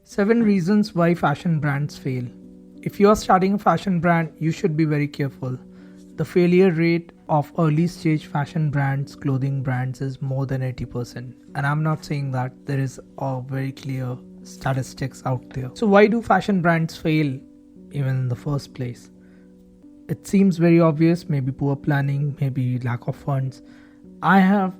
7 reasons why fashion brands fail. If you are starting a fashion brand, you should be very careful. The failure rate of early stage fashion brands, clothing brands is more than 80%. And I'm not saying that, there is a very clear statistics out there. So why do fashion brands fail even in the first place? It seems very obvious, maybe poor planning, maybe lack of funds. I have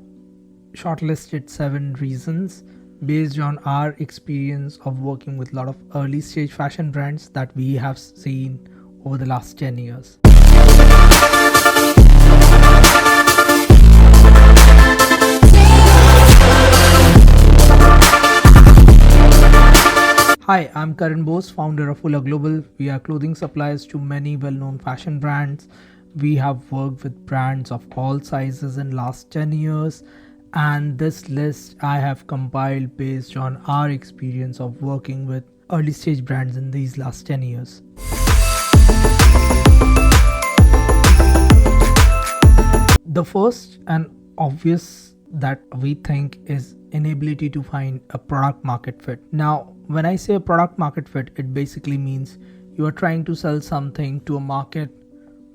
shortlisted 7 reasons based on our experience of working with a lot of early stage fashion brands that we have seen over the last 10 years. Hi, I'm Karan Bose, founder of Fuller Global. We are clothing suppliers to many well-known fashion brands. We have worked with brands of all sizes in last 10 years. And this list I have compiled based on our experience of working with early stage brands in these last 10 years. The first and obvious that we think is inability to find a product market fit. Now, when I say a product market fit, it basically means you are trying to sell something to a market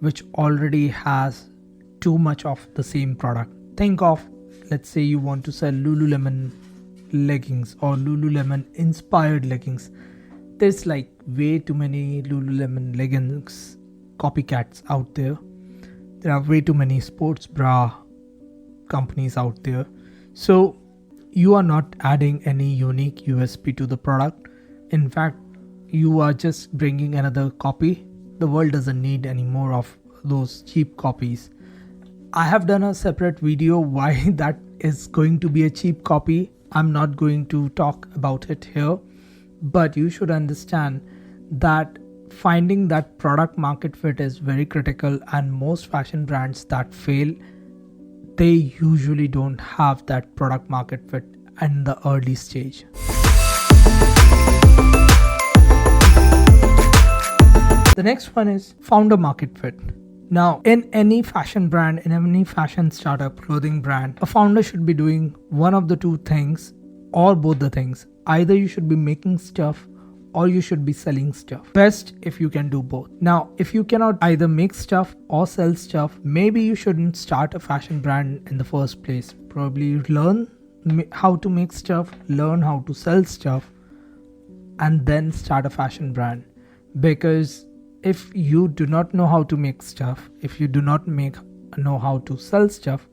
which already has too much of the same product. Think of, let's say you want to sell Lululemon leggings or Lululemon inspired leggings. There's like way too many Lululemon leggings copycats out there. There are way too many sports bra companies out there. So you are not adding any unique USP to the product. In fact, you are just bringing another copy. The world doesn't need any more of those cheap copies. I have done a separate video why that is going to be a cheap copy. I'm not going to talk about it here, but you should understand that finding that product market fit is very critical, and most fashion brands that fail, they usually don't have that product market fit in the early stage. The next one is founder market fit. Now, in any fashion brand, in any fashion startup, clothing brand, a founder should be doing one of the two things or both the things. Either you should be making stuff or you should be selling stuff. Best if you can do both. Now, if you cannot either make stuff or sell stuff, maybe you shouldn't start a fashion brand in the first place. Probably learn how to make stuff, learn how to sell stuff, and then start a fashion brand. Because if you do not know how to make stuff, if you do not know how to sell stuff,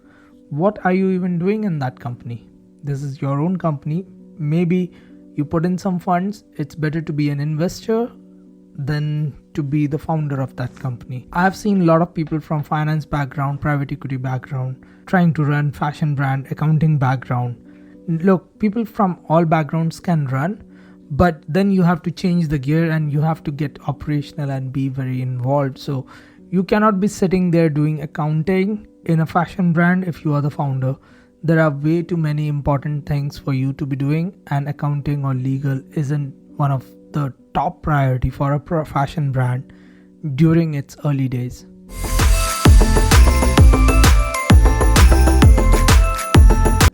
what are you even doing in that company? This is your own company. Maybe you put in some funds. It's better to be an investor than to be the founder of that company. I have seen a lot of people from finance background, private equity background, trying to run fashion brand, accounting background. Look, people from all backgrounds can run, but then you have to change the gear and you have to get operational and be very involved. So you cannot be sitting there doing accounting in a fashion brand if you are the founder. There are way too many important things for you to be doing, and accounting or legal isn't one of the top priority for a fashion brand during its early days.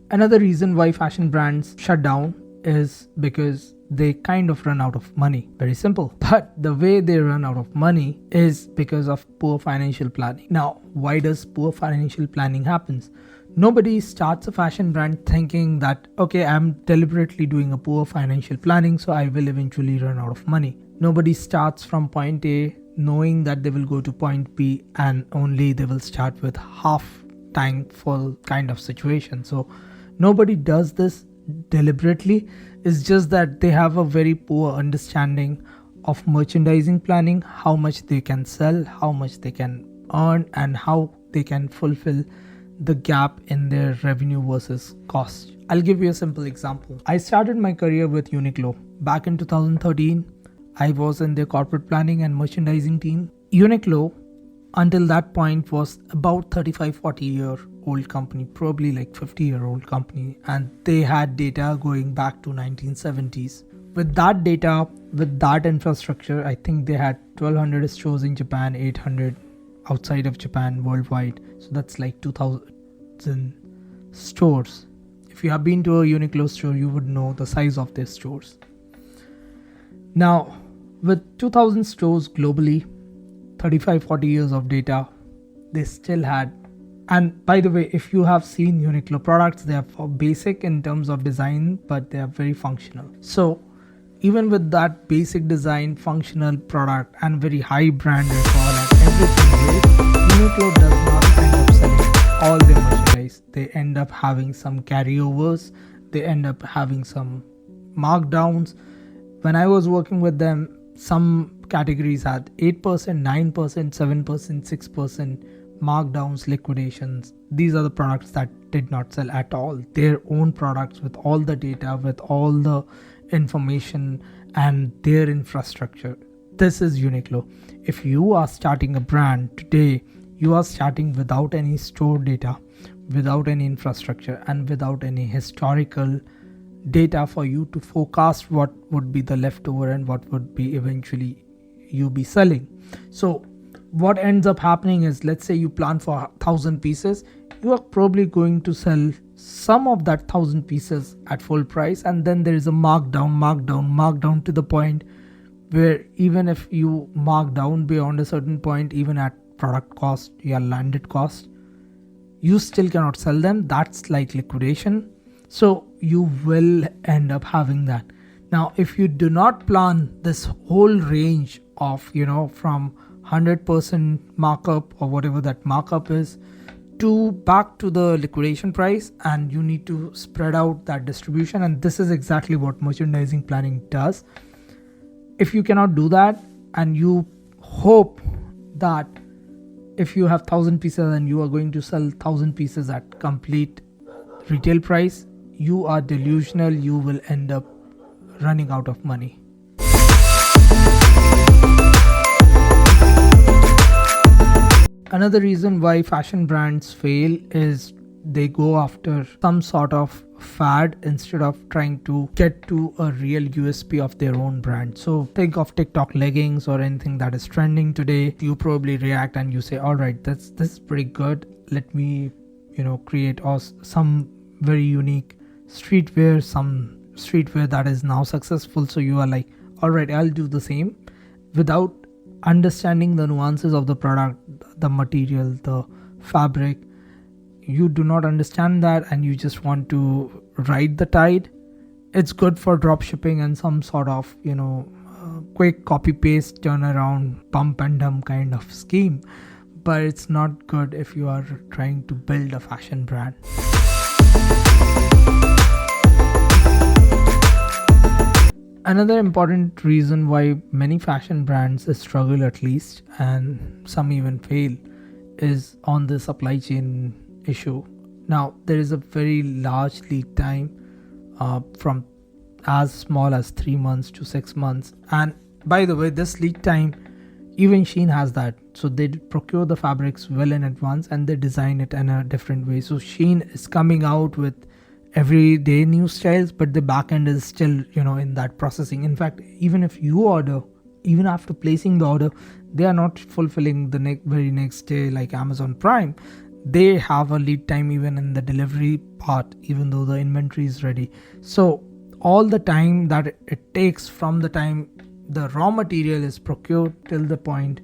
Another reason why fashion brands shut down is because they kind of run out of money. Very simple. But the way they run out of money is because of poor financial planning. Now, why does poor financial planning happens? Nobody starts a fashion brand thinking that, okay, I'm deliberately doing a poor financial planning, so I will eventually run out of money. Nobody starts from point A knowing that they will go to point B and only they will start with half tank full kind of situation. So nobody does this deliberately. It's just that they have a very poor understanding of merchandising planning, how much they can sell, how much they can earn, and how they can fulfill the gap in their revenue versus cost. I'll give you a simple example. I started my career with Uniqlo. Back in 2013, I was in their corporate planning and merchandising team. Uniqlo, until that point, was about 35-40-year-old company, probably like 50-year-old company, and they had data going back to 1970s. With that data, with that infrastructure, I think they had 1200 stores in Japan, 800 outside of Japan, worldwide. So that's like 2000 stores. If you have been to a Uniqlo store, you would know the size of their stores. Now, with 2000 stores globally, 35-40 years of data, they still had. And by the way, if you have seen Uniqlo products, they are basic in terms of design, but they are very functional. So even with that basic design, functional product and very high brand recall and everything, Uniqlo does not end up selling all their merchandise. They end up having some carryovers, they end up having some markdowns. When I was working with them, some categories had 8%, 9%, 7%, 6% markdowns, liquidations. These are the products that did not sell at all. Their own products with all the data, with all the information and their infrastructure. This is Uniqlo. If you are starting a brand today, you are starting without any store data, without any infrastructure, and without any historical data for you to forecast what would be the leftover and what would be eventually you be selling. So what ends up happening is, let's say you plan for 1,000 pieces, you are probably going to sell some of that 1,000 pieces at full price, and then there is a markdown to the point where even if you mark down beyond a certain point, even at product cost, your landed cost, you still cannot sell them. That's like liquidation. So you will end up having that. Now, if you do not plan this whole range of, from 100% markup or whatever that markup is to back to the liquidation price, and you need to spread out that distribution, and this is exactly what merchandising planning does. If you cannot do that and you hope that if you have 1,000 pieces and you are going to sell 1,000 pieces at complete retail price, you are delusional. You will end up running out of money. Another reason why fashion brands fail is they go after some sort of fad instead of trying to get to a real USP of their own brand. So think of TikTok leggings or anything that is trending today. You probably react and you say, all right, this is pretty good. Let me, create some very unique streetwear, some streetwear that is now successful. So you are like, all right, I'll do the same, without understanding the nuances of the product, the material, the fabric. You do not understand that and you just want to ride the tide. It's good for drop shipping and some sort of quick copy paste turnaround pump and dump kind of scheme, but it's not good if you are trying to build a fashion brand. Another important reason why many fashion brands struggle, at least, and some even fail, is on the supply chain issue. Now, there is a very large lead time from as small as 3 months to 6 months. And by the way, this lead time, even Shein has that. So they procure the fabrics well in advance and they design it in a different way. So Shein is coming out with everyday new styles, but the back end is still in that processing. In fact, even if you order, even after placing the order, they are not fulfilling the very next day like Amazon Prime. They have a lead time even in the delivery part, even though the inventory is ready. So all the time that it takes from the time the raw material is procured till the point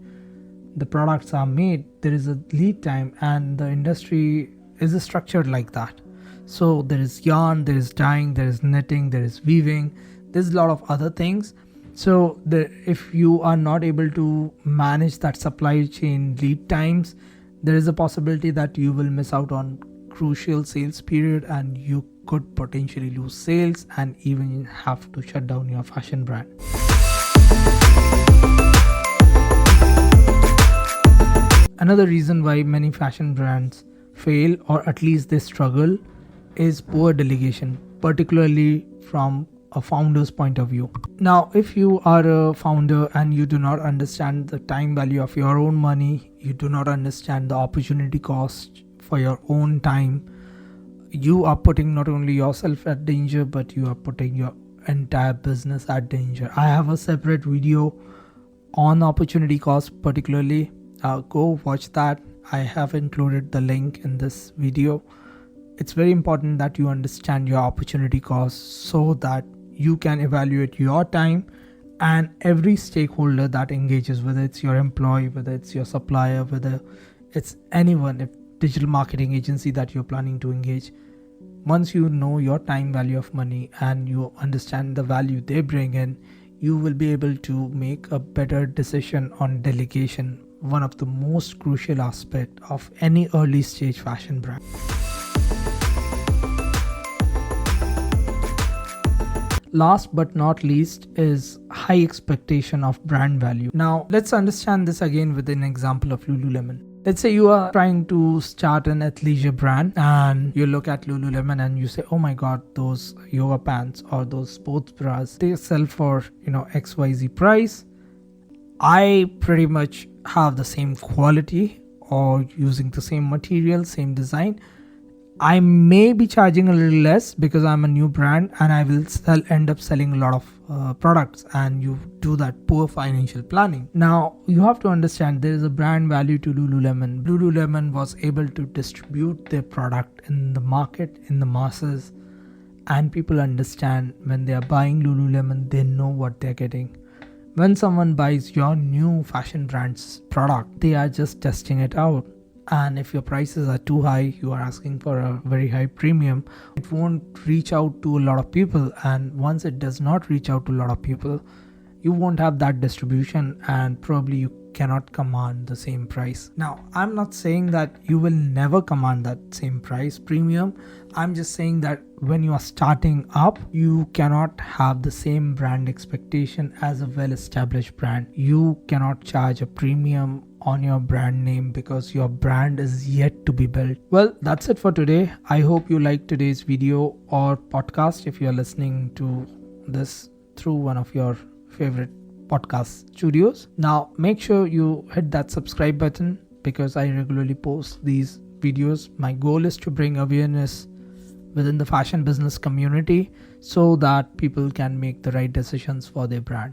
the products are made, there is a lead time, and the industry is structured like that. So there is yarn, there is dyeing, there is knitting, there is weaving, there's a lot of other things. So if you are not able to manage that supply chain lead times, there is a possibility that you will miss out on crucial sales period and you could potentially lose sales and even have to shut down your fashion brand. Another reason why many fashion brands fail, or at least they struggle, is poor delegation, particularly from a founder's point of view. Now, if you are a founder and you do not understand the time value of your own money, you do not understand the opportunity cost for your own time, you are putting not only yourself at danger, but you are putting your entire business at danger. I have a separate video on opportunity cost particularly. Go watch that. I have included the link in this video. It's very important that you understand your opportunity cost so that you can evaluate your time and every stakeholder that engages, whether it's your employee, whether it's your supplier, whether it's anyone, if digital marketing agency that you're planning to engage, once you know your time value of money and you understand the value they bring in, you will be able to make a better decision on delegation, one of the most crucial aspects of any early stage fashion brand. Last but not least is high expectation of brand value. Now, let's understand this again with an example of Lululemon. Let's say you are trying to start an athleisure brand and you look at Lululemon and you say, oh my god, those yoga pants or those sports bras, they sell for XYZ price. I pretty much have the same quality or using the same material, same design. I may be charging a little less because I'm a new brand and I will end up selling a lot of products, and you do that poor financial planning. Now, you have to understand there is a brand value to Lululemon. Lululemon was able to distribute their product in the market, in the masses, and people understand when they are buying Lululemon, they know what they're getting. When someone buys your new fashion brand's product, they are just testing it out. And if your prices are too high, you are asking for a very high premium, it won't reach out to a lot of people. And once it does not reach out to a lot of people, you won't have that distribution and probably you cannot command the same price. Now, I'm not saying that you will never command that same price premium. I'm just saying that when you are starting up, you cannot have the same brand expectation as a well-established brand. You cannot charge a premium on your brand name because your brand is yet to be built. Well, that's it for today. I hope you liked today's video or podcast if you're listening to this through one of your favorite podcast studios. Now, make sure you hit that subscribe button because I regularly post these videos. My goal is to bring awareness within the fashion business community so that people can make the right decisions for their brand.